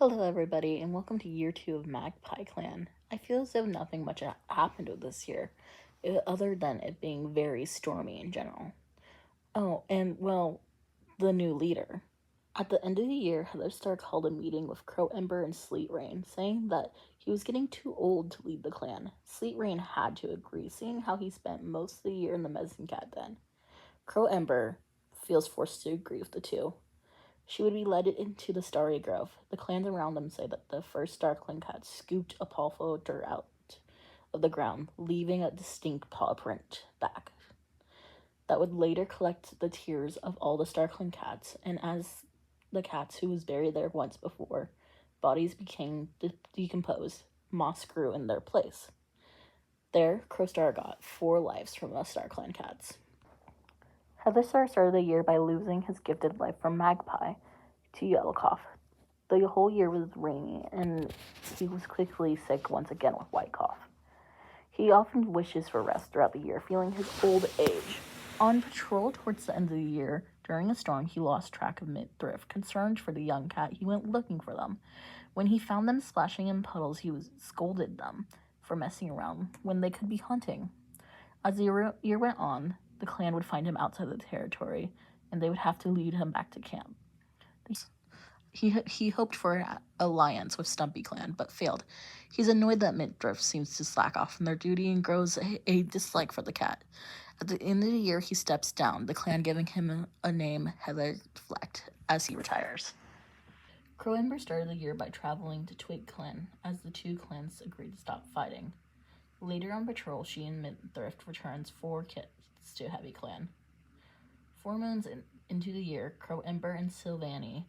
Hello, everybody, and welcome to year 2 of Magpieclan. I feel as though nothing much happened with this year, other than it being very stormy in general. Oh, and well, the new leader. At the end of the year, Heather Stark held a meeting with Crow Ember and Sleet Rain, saying that he was getting too old to lead the clan. Sleet Rain had to agree, seeing how he spent most of the year in the medicine cat den. Crow Ember feels forced to agree with the two. She would be led into the starry grove. The clans around them say that the first Darkling cat scooped a pawful of dirt out of the ground, leaving a distinct paw print back that would later collect the tears of all the Starkling cats, and as the cats who was buried there once before, bodies became decomposed, moss grew in their place. There, Crowstar got 4 lives from the StarClan cats. Heatherstar started the year by losing his gifted life from Magpie to Yellowcough. The whole year was rainy, and he was quickly sick once again with white cough. He often wishes for rest throughout the year, feeling his old age. On patrol towards the end of the year, during a storm, he lost track of Midthrift. Concerned for the young cat, he went looking for them. When he found them splashing in puddles, he scolded them for messing around when they could be hunting. As the year went on, the clan would find him outside the territory, and they would have to lead him back to camp. He hoped for an alliance with Stumpy Clan, but failed. He's annoyed that Midthrift seems to slack off from their duty and grows a dislike for the cat. At the end of the year, he steps down, the clan giving him a name, Heatherflecht, as he retires. Crow Ember started the year by traveling to Twig Clan, as the two clans agreed to stop fighting. Later on patrol, she and Midthrift returns 4 kits to Heavy Clan. 4 moons into the year, Crow Ember and Sylvanie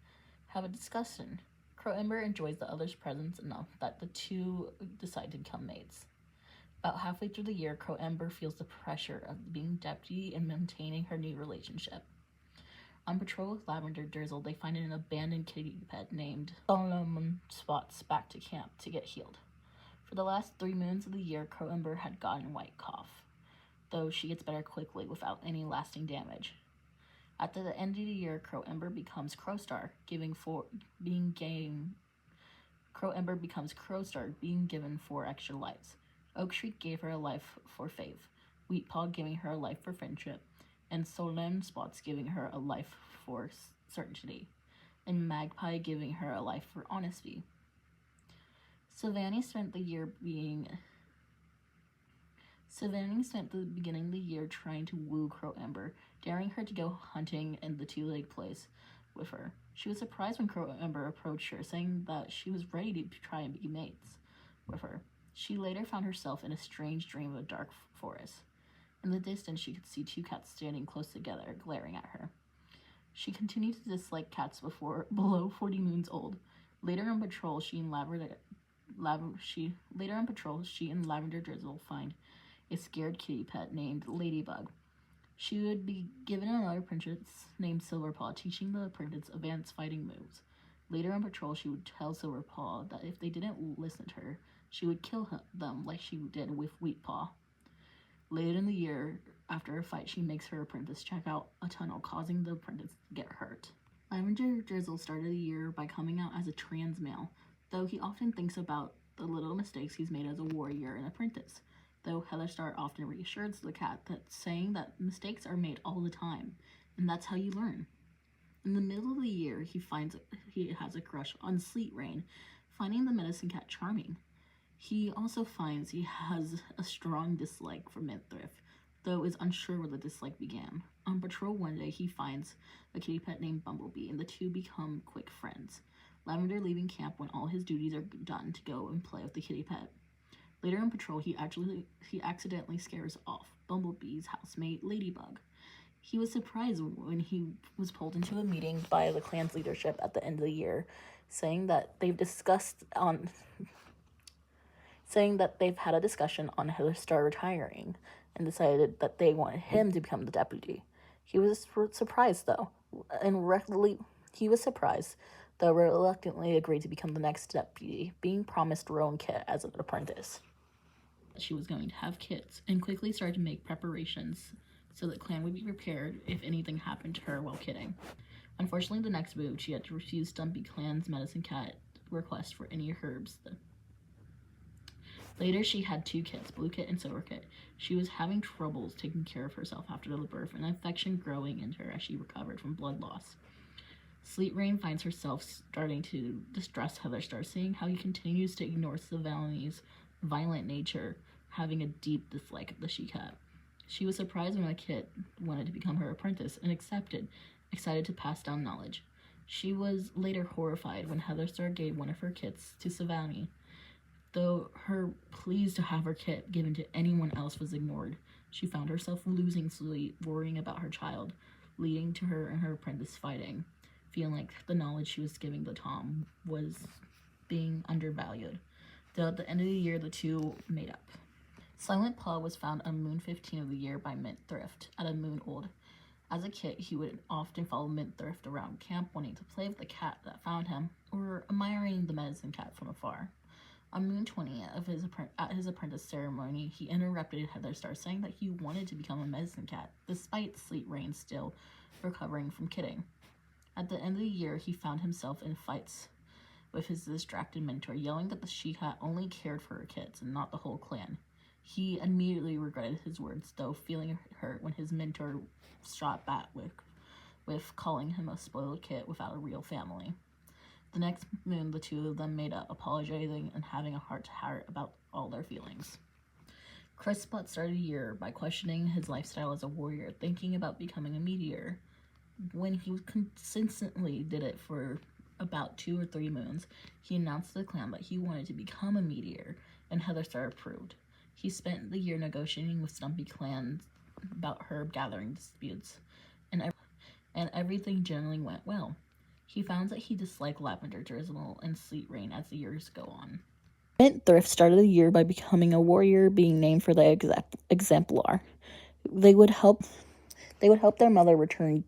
have a discussion. Crow Ember enjoys the other's presence enough that the two decide to become mates. About halfway through the year, Crow Ember feels the pressure of being deputy and maintaining her new relationship. On patrol with Lavender Drizzle, they find an abandoned kitty pet named Solanumspots back to camp to get healed. For the last 3 moons of the year, Crow Ember had gotten white cough, though she gets better quickly without any lasting damage. At the end of the year, Crow Ember becomes Crowstar, Crow Ember becomes Crowstar, being given 4 extra lives. Oak Shriek gave her a life for faith, Wheatpaw giving her a life for friendship, and Solanumspots giving her a life for certainty, and Magpie giving her a life for honesty. Sylvanie spent the beginning of the year trying to woo Crow Ember, daring her to go hunting in the two-leg place with her. She was surprised when Crow Ember approached her, saying that she was ready to try and be mates with her. She later found herself in a strange dream of a dark forest. In the distance, she could see 2 cats standing close together, glaring at her. She continued to dislike cats below 40 moons old. Later on patrol, she and Lavender Drizzle find a scared kitty pet named Ladybug. She would be given another apprentice named Silverpaw, teaching the apprentice advanced fighting moves. Later on patrol, she would tell Silverpaw that if they didn't listen to her, she would kill them like she did with Wheatpaw. Later in the year, after a fight, she makes her apprentice check out a tunnel, causing the apprentice to get hurt. Lavender Drizzle started the year by coming out as a trans male, though he often thinks about the little mistakes he's made as a warrior and apprentice. Though Heatherstar often reassures the cat that saying that mistakes are made all the time, and that's how you learn. In the middle of the year, he has a crush on Sleet Rain, finding the medicine cat charming. He also finds he has a strong dislike for Midthrift, though is unsure where the dislike began. On patrol one day, he finds a kitty pet named Bumblebee, and the two become quick friends. Lavender leaving camp when all his duties are done to go and play with the kitty pet. Later on patrol, he accidentally scares off Bumblebee's housemate, Ladybug. He was surprised when he was pulled into a meeting by the clan's leadership at the end of the year, saying that they've had a discussion on Heatherstar retiring and decided that they wanted him to become the deputy. He was surprised, though reluctantly agreed to become the next deputy, being promised Rowan Kit as an apprentice. She was going to have kids, and quickly started to make preparations so that clan would be prepared if anything happened to her while kidding. Unfortunately, the next move, she had to refuse Stumpy Clan's medicine cat request for any herbs. Later, she had 2 kids, Blue Kit and Silver Kit. She was having troubles taking care of herself after the birth, an infection growing into her as she recovered from blood loss. Sleet Rain finds herself starting to distress Heatherstar, seeing how he continues to ignore Savani's violent nature, having a deep dislike of the she-cat. She was surprised when a kit wanted to become her apprentice and accepted, excited to pass down knowledge. She was later horrified when Heatherstar gave one of her kits to Savani. Though her pleas to have her kit given to anyone else was ignored, she found herself losing sleep, worrying about her child, leading to her and her apprentice fighting, feeling like the knowledge she was giving to Tom was being undervalued. Though at the end of the year, the two made up. Silent Paw was found on Moon 15 of the year by Mint Thrift at a moon old. As a kid, he would often follow Mint Thrift around camp, wanting to play with the cat that found him, or admiring the medicine cat from afar. On Moon 20 at his apprentice ceremony, he interrupted Heatherstar, saying that he wanted to become a medicine cat, despite Sleet Rain still recovering from kidding. At the end of the year, he found himself in fights with his distracted mentor, yelling that the she-cat only cared for her kids and not the whole clan. He immediately regretted his words, though feeling hurt when his mentor shot back with calling him a spoiled kid without a real family. The next moon, the two of them made up, apologizing and having a heart-to-heart about all their feelings. Crispot started the year by questioning his lifestyle as a warrior, thinking about becoming a meteor. When he consistently did it for about 2 or 3 moons, he announced to the clan that he wanted to become a meteor, and Heatherstar approved. He spent the year negotiating with Stumpy clans about herb gathering disputes, and everything generally went well. He found that he disliked Lavender Drizzle and Sleet Rain as the years go on. Mint Thrift started the year by becoming a warrior, being named for the exemplar. They would help their mother return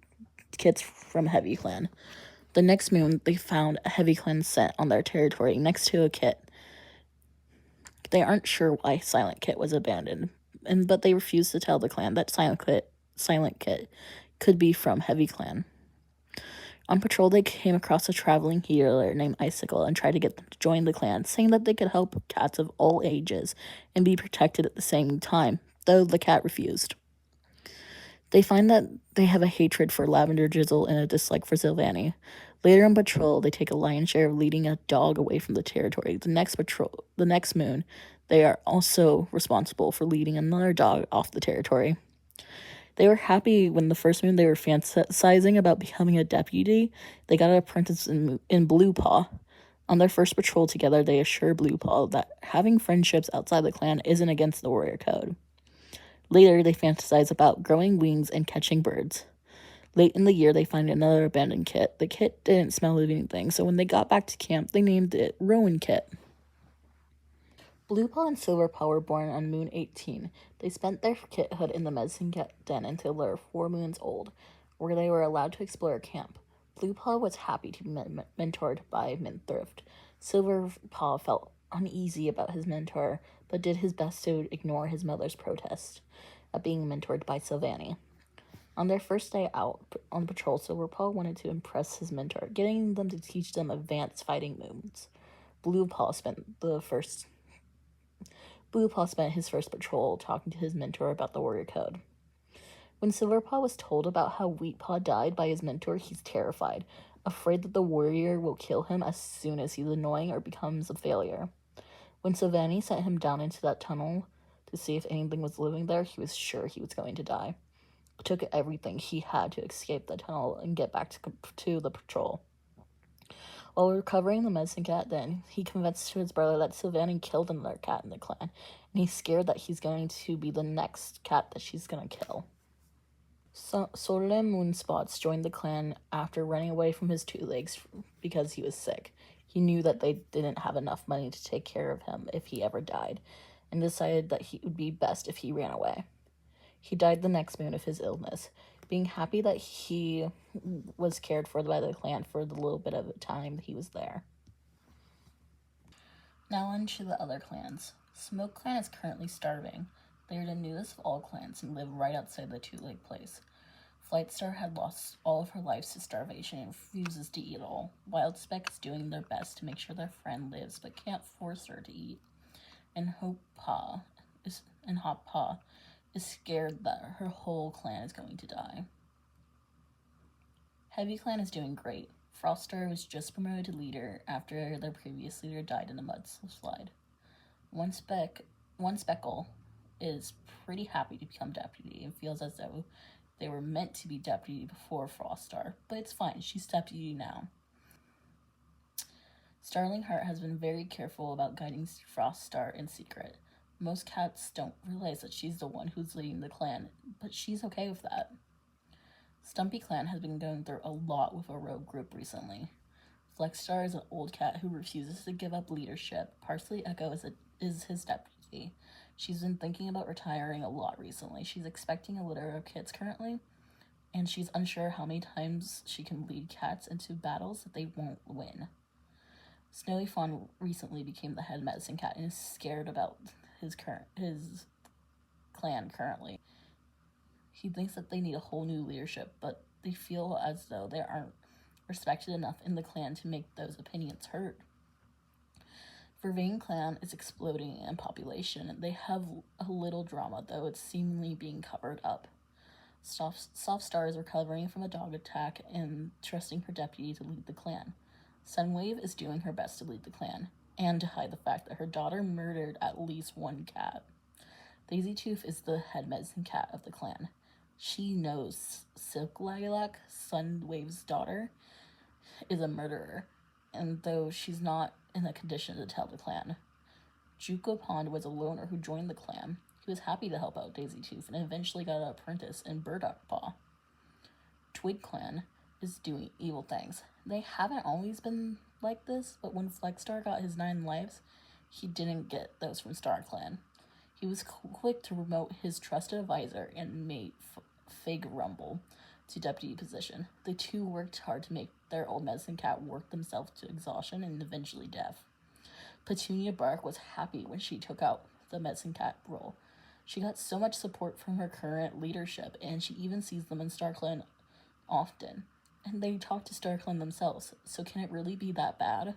kits from Heavy Clan. The next moon, they found a Heavy Clan set on their territory next to a kit. They aren't sure why Silent Kit was abandoned, but they refused to tell the clan that Silent Kit could be from Heavy Clan. On patrol, they came across a traveling healer named Icicle and tried to get them to join the clan, saying that they could help cats of all ages and be protected at the same time, though the cat refused. They find that they have a hatred for Lavender Drizzle and a dislike for Sylvani. Later on patrol, they take a lion's share of leading a dog away from the territory. The next moon, they are also responsible for leading another dog off the territory. They were happy when the first moon they were fantasizing about becoming a deputy. They got an apprentice in Blue Paw. On their first patrol together, they assure Blue Paw that having friendships outside the clan isn't against the warrior code. Later, they fantasize about growing wings and catching birds. Late in the year, they find another abandoned kit. The kit didn't smell of anything, so when they got back to camp, they named it Rowan Kit. Blue Paw and Silver Paw were born on Moon 18. They spent their kithood in the medicine den until they were 4 moons old, where they were allowed to explore camp. Blue Paw was happy to be mentored by Mint Thrift. Silver Paw felt uneasy about his mentor, but did his best to ignore his mother's protest at being mentored by Sylvani. On their first day out on patrol, Silver Paw wanted to impress his mentor, getting them to teach them advanced fighting moves. Blue Paw spent his first patrol talking to his mentor about the warrior code. When Silverpaw was told about how Wheatpaw died by his mentor, he's terrified, afraid that the warrior will kill him as soon as he's annoying or becomes a failure. When Sylvani sent him down into that tunnel to see if anything was living there, he was sure he was going to die. It took everything he had to escape the tunnel and get back to the patrol. While recovering the medicine cat, then he confessed to his brother that Sylvani killed another cat in the clan, and he's scared that he's going to be the next cat that she's going to kill. Solanumspots joined the clan after running away from his 2 legs because he was sick. He knew that they didn't have enough money to take care of him if he ever died, and decided that it would be best if he ran away. He died the next moon of his illness, being happy that he was cared for by the clan for the little bit of time he was there. Now on to the other clans. Smoke Clan is currently starving. They are the newest of all clans and live right outside the 2-leg place. Flightstar had lost all of her lives to starvation and refuses to eat all. Wildspec is doing their best to make sure their friend lives, but can't force her to eat. And Hot Pa is scared that her whole clan is going to die. Heavy Clan is doing great. Froststar was just promoted to leader after their previous leader died in a mudslide. One Speckle is pretty happy to become deputy and feels as though they were meant to be deputy before Froststar, but it's fine, she's deputy now. Starling Heart has been very careful about guiding Froststar in secret. Most cats don't realize that she's the one who's leading the clan, but she's okay with that. Stumpy Clan has been going through a lot with a rogue group recently. Flexstar is an old cat who refuses to give up leadership. Parsley Echo is his deputy. She's been thinking about retiring a lot recently. She's expecting a litter of kids currently, and she's unsure how many times she can lead cats into battles that they won't win. Snowy Fawn recently became the head medicine cat and is scared about his clan currently. He thinks that they need a whole new leadership, but they feel as though they aren't respected enough in the clan to make those opinions heard. Vervain Clan is exploding in population. They have a little drama, though it's seemingly being covered up. Soft Star is recovering from a dog attack and trusting her deputy to lead the clan. Sunwave is doing her best to lead the clan, and to hide the fact that her daughter murdered at least one cat. Daisy Tooth is the head medicine cat of the clan. She knows Silk Lilac, Sunwave's daughter, is a murderer, and though she's not in a condition to tell the clan. Juco Pond was a loner who joined the clan. He was happy to help out Daisy Tooth and eventually got an apprentice in Burdock Paw. Twig Clan is doing evil things. They haven't always been like this, but when Flexstar got his 9 lives, he didn't get those from Star Clan. He was quick to promote his trusted advisor and made Fig Rumble to deputy position. The two worked hard to make their old medicine cat work themselves to exhaustion and eventually death. Petunia Bark was happy when she took out the medicine cat role. She got so much support from her current leadership, and she even sees them in StarClan often. And they talk to StarClan themselves, so can it really be that bad?